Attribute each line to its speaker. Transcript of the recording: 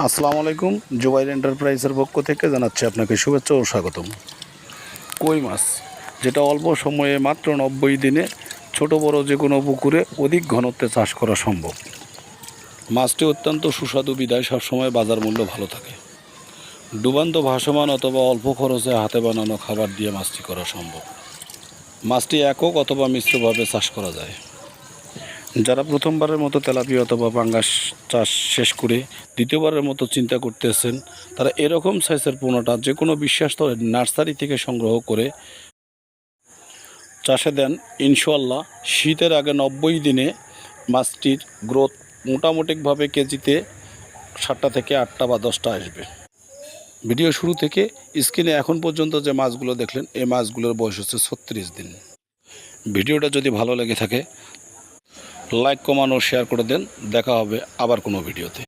Speaker 1: আসসালামু আলাইকুম। জুবাইর এন্টারপ্রাইজের পক্ষ থেকে জানাচ্ছি আপনাকে শুভেচ্ছা ও স্বাগতম। কই মাছ, যেটা অল্প সময়ে মাত্র 90 দিনে ছোট বড় যে কোনো পুকুরে অধিক ঘনত্বে চাষ করা সম্ভব। মাছটি অত্যন্ত সুস্বাদু বিধায় সবসময় বাজার মূল্য ভালো থাকে। ডুবান্ত ভাসমান অথবা অল্প খরচে হাতে বানানো খাবার দিয়ে মাছটি করা সম্ভব। মাছটি একক অথবা মিশ্রভাবে চাষ করা যায়। যারা প্রথমবারের মতো তেলাপিয়া অথবা পাঙ্গাস চাষ শেষ করে দ্বিতীয়বারের মতো চিন্তা করতেছেন, তারা এরকম সাইজের পোনাটা যে কোনো বিশ্বাস্ত নার্সারি থেকে সংগ্রহ করে চাষে দেন। ইনশাআল্লাহ শীতের আগে 90 দিনে মাছটির গ্রোথ মোটামুটিভাবে কেজিতে 7টা থেকে 8টা বা 10টা আসবে। ভিডিও শুরু থেকে স্ক্রিনে এখন পর্যন্ত যে মাছগুলো দেখলেন, এই মাছগুলোর বয়স হচ্ছে 36 দিন। ভিডিওটা যদি ভালো লেগে থাকে লাইক, কমেন্ট ও শেয়ার করে দেন। দেখা হবে আবার কোনো ভিডিওতে।